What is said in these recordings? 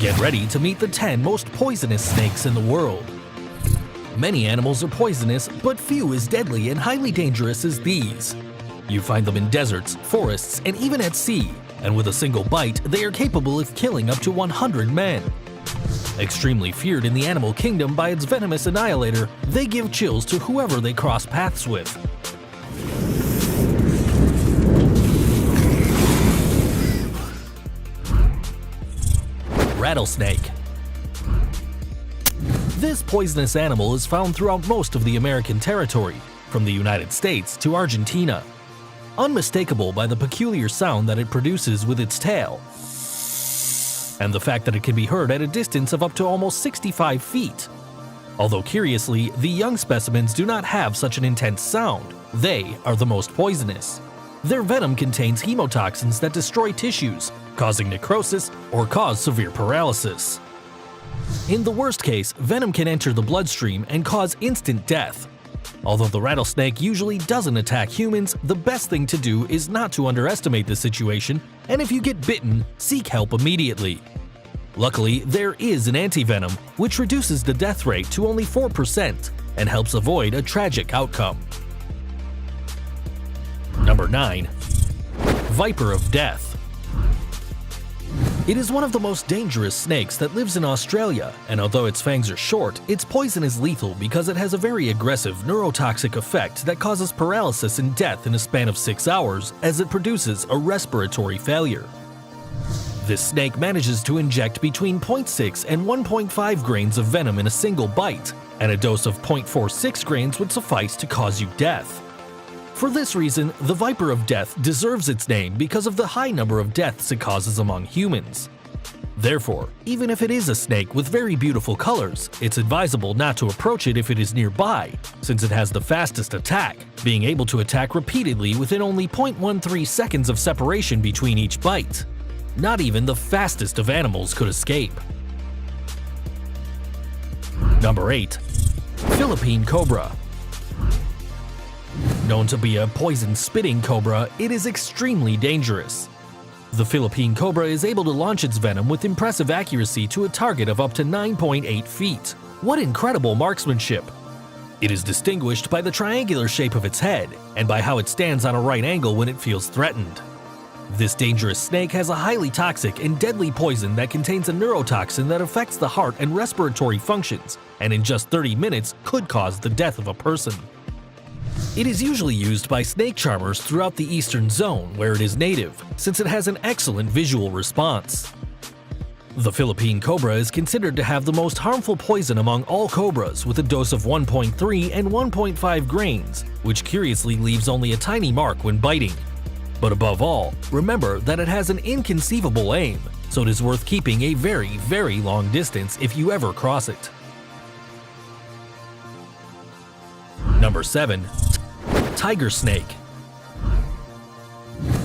Get ready to meet the 10 most poisonous snakes in the world. Many animals are poisonous, but few as deadly and highly dangerous as these. You find them in deserts, forests, and even at sea, and with a single bite, they are capable of killing up to 100 men. Extremely feared in the animal kingdom by its venomous annihilator, they give chills to whoever they cross paths with. Rattlesnake. This poisonous animal is found throughout most of the American territory, from the United States to Argentina. Unmistakable by the peculiar sound that it produces with its tail, and the fact that it can be heard at a distance of up to almost 65 feet. Although curiously, the young specimens do not have such an intense sound. They are the most poisonous. Their venom contains hemotoxins that destroy tissues, causing necrosis or cause severe paralysis. In the worst case, venom can enter the bloodstream and cause instant death. Although the rattlesnake usually doesn't attack humans, the best thing to do is not to underestimate the situation, and if you get bitten, seek help immediately. Luckily, there is an antivenom, which reduces the death rate to only 4% and helps avoid a tragic outcome. Number 9. Viper of Death. It is one of the most dangerous snakes that lives in Australia, and although its fangs are short, its poison is lethal because it has a very aggressive neurotoxic effect that causes paralysis and death in a span of 6 hours as it produces a respiratory failure. This snake manages to inject between 0.6 and 1.5 grains of venom in a single bite, and a dose of 0.46 grains would suffice to cause you death. For this reason, the Viper of Death deserves its name because of the high number of deaths it causes among humans. Therefore, even if it is a snake with very beautiful colors, it's advisable not to approach it if it is nearby, since it has the fastest attack, being able to attack repeatedly within only 0.13 seconds of separation between each bite. Not even the fastest of animals could escape. Number 8. Philippine Cobra. Known to be a poison-spitting cobra, it is extremely dangerous. The Philippine cobra is able to launch its venom with impressive accuracy to a target of up to 9.8 feet. What incredible marksmanship! It is distinguished by the triangular shape of its head and by how it stands on a right angle when it feels threatened. This dangerous snake has a highly toxic and deadly poison that contains a neurotoxin that affects the heart and respiratory functions, and in just 30 minutes could cause the death of a person. It is usually used by snake charmers throughout the eastern zone where it is native, since it has an excellent visual response. The Philippine cobra is considered to have the most harmful poison among all cobras with a dose of 1.3 and 1.5 grains, which curiously leaves only a tiny mark when biting. But above all, remember that it has an inconceivable aim, so it is worth keeping a very, very long distance if you ever cross it. Number 7. Tiger snake.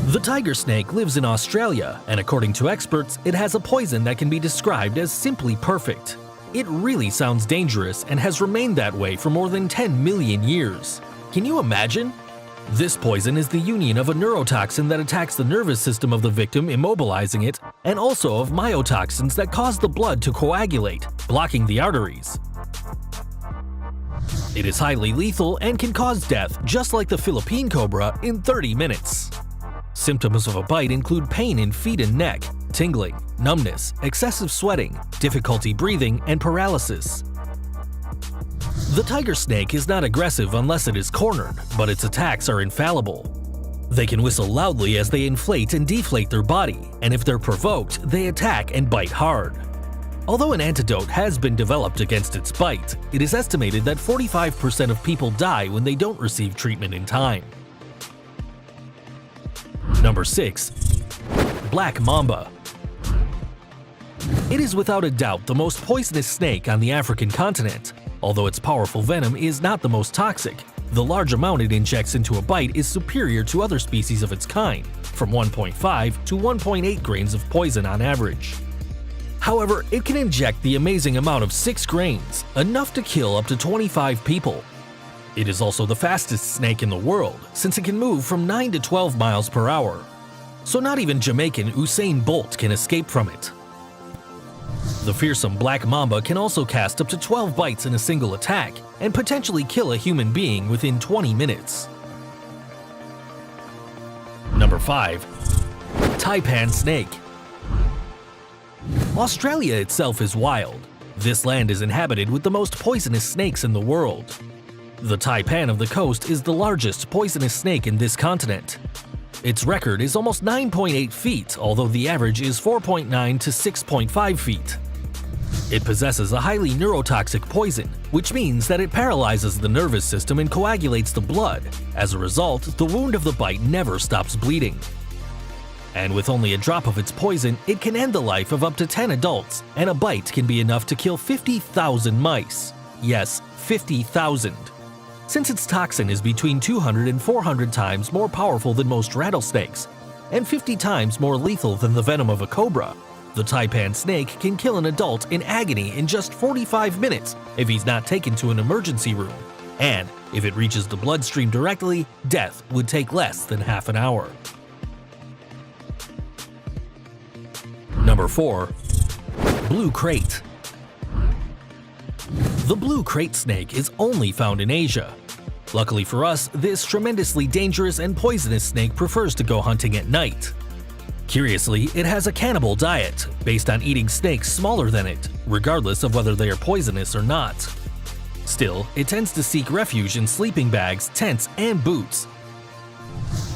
The tiger snake lives in Australia, and according to experts, it has a poison that can be described as simply perfect. It really sounds dangerous and has remained that way for more than 10 million years. Can you imagine? This poison is the union of a neurotoxin that attacks the nervous system of the victim, immobilizing it, and also of myotoxins that cause the blood to coagulate, blocking the arteries. It is highly lethal and can cause death, just like the Philippine cobra, in 30 minutes. Symptoms of a bite include pain in feet and neck, tingling, numbness, excessive sweating, difficulty breathing, and paralysis. The tiger snake is not aggressive unless it is cornered, but its attacks are infallible. They can whistle loudly as they inflate and deflate their body, and if they're provoked, they attack and bite hard. Although an antidote has been developed against its bite, it is estimated that 45% of people die when they don't receive treatment in time. Number 6. Black Mamba. It is without a doubt the most poisonous snake on the African continent. Although its powerful venom is not the most toxic, the large amount it injects into a bite is superior to other species of its kind, from 1.5 to 1.8 grains of poison on average. However, it can inject the amazing amount of 6 grains, enough to kill up to 25 people. It is also the fastest snake in the world, since it can move from 9 to 12 miles per hour. So not even Jamaican Usain Bolt can escape from it. The fearsome black mamba can also cast up to 12 bites in a single attack and potentially kill a human being within 20 minutes. Number 5. Taipan snake. Australia itself is wild. This land is inhabited with the most poisonous snakes in the world. The taipan of the coast is the largest poisonous snake in this continent. Its record is almost 9.8 feet, although the average is 4.9 to 6.5 feet. It possesses a highly neurotoxic poison, which means that it paralyzes the nervous system and coagulates the blood. As a result, the wound of the bite never stops bleeding. And with only a drop of its poison, it can end the life of up to 10 adults, and a bite can be enough to kill 50,000 mice. Yes, 50,000. Since its toxin is between 200 and 400 times more powerful than most rattlesnakes, and 50 times more lethal than the venom of a cobra, the taipan snake can kill an adult in agony in just 45 minutes if he's not taken to an emergency room. And if it reaches the bloodstream directly, death would take less than half an hour. Number 4. Blue crate. The blue crate snake is only found in Asia. Luckily for us, this tremendously dangerous and poisonous snake prefers to go hunting at night. Curiously, it has a cannibal diet, based on eating snakes smaller than it, regardless of whether they are poisonous or not. Still, it tends to seek refuge in sleeping bags, tents, and boots.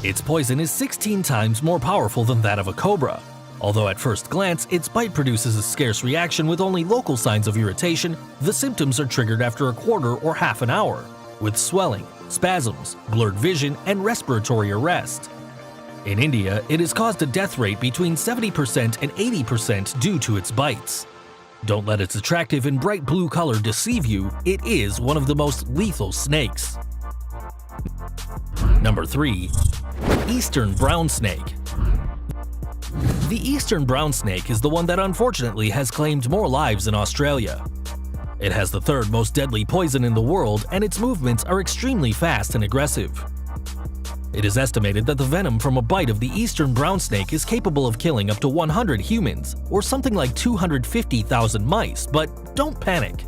Its poison is 16 times more powerful than that of a cobra. Although at first glance, its bite produces a scarce reaction with only local signs of irritation, the symptoms are triggered after a quarter or half an hour, with swelling, spasms, blurred vision, and respiratory arrest. In India, it has caused a death rate between 70% and 80% due to its bites. Don't let its attractive and bright blue color deceive you, it is one of the most lethal snakes. Number 3. Eastern brown snake. The eastern brown snake is the one that unfortunately has claimed more lives in Australia. It has the third most deadly poison in the world, and its movements are extremely fast and aggressive. It is estimated that the venom from a bite of the eastern brown snake is capable of killing up to 100 humans, or something like 250,000 mice, but don't panic.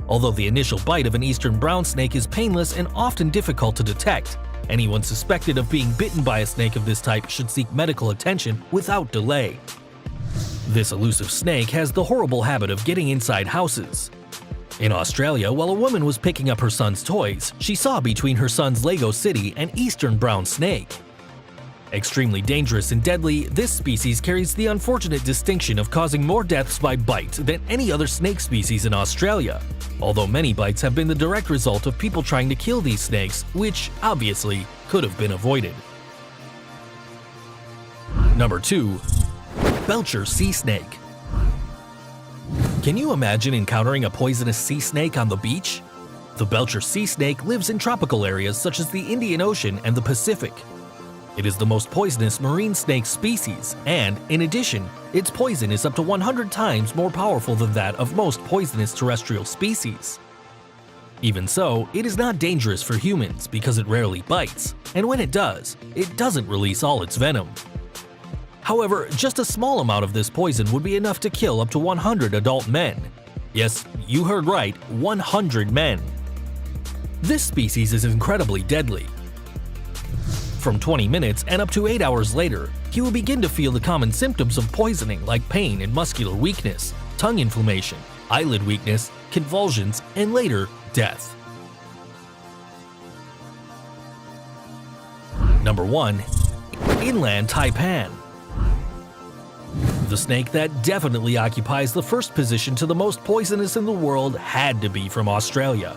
Although the initial bite of an eastern brown snake is painless and often difficult to detect, anyone suspected of being bitten by a snake of this type should seek medical attention without delay. This elusive snake has the horrible habit of getting inside houses. In Australia, while a woman was picking up her son's toys, she saw between her son's Lego city an eastern brown snake. Extremely dangerous and deadly, this species carries the unfortunate distinction of causing more deaths by bite than any other snake species in Australia, although many bites have been the direct result of people trying to kill these snakes, which obviously could have been avoided. Number 2. Belcher sea snake. Can you imagine encountering a poisonous sea snake on the beach? The Belcher sea snake lives in tropical areas such as the Indian Ocean and the Pacific. It is the most poisonous marine snake species, and, in addition, its poison is up to 100 times more powerful than that of most poisonous terrestrial species. Even so, it is not dangerous for humans because it rarely bites, and when it does, it doesn't release all its venom. However, just a small amount of this poison would be enough to kill up to 100 adult men. Yes, you heard right, 100 men. This species is incredibly deadly. From 20 minutes and up to 8 hours later, he will begin to feel the common symptoms of poisoning like pain and muscular weakness, tongue inflammation, eyelid weakness, convulsions, and later, death. Number 1. Inland taipan. The snake that definitely occupies the first position to the most poisonous in the world had to be from Australia.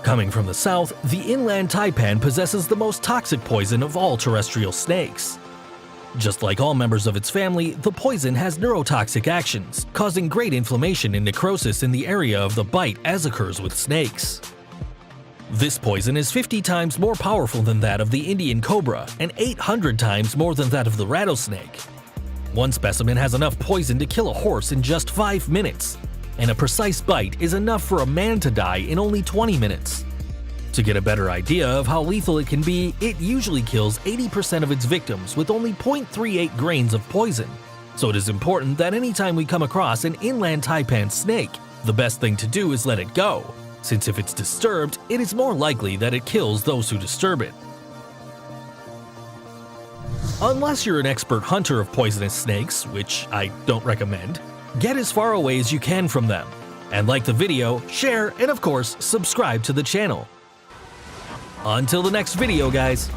Coming from the south, the inland taipan possesses the most toxic poison of all terrestrial snakes. Just like all members of its family, the poison has neurotoxic actions, causing great inflammation and necrosis in the area of the bite as occurs with snakes. This poison is 50 times more powerful than that of the Indian cobra and 800 times more than that of the rattlesnake. One specimen has enough poison to kill a horse in just 5 minutes, and a precise bite is enough for a man to die in only 20 minutes. To get a better idea of how lethal it can be, it usually kills 80% of its victims with only 0.38 grains of poison, So it is important that anytime we come across an inland taipan snake, the best thing to do is let it go, since if it's disturbed, it is more likely that it kills those who disturb it. Unless you're an expert hunter of poisonous snakes, which I don't recommend, get as far away as you can from them. And like the video, share, and of course, subscribe to the channel. Until the next video, guys.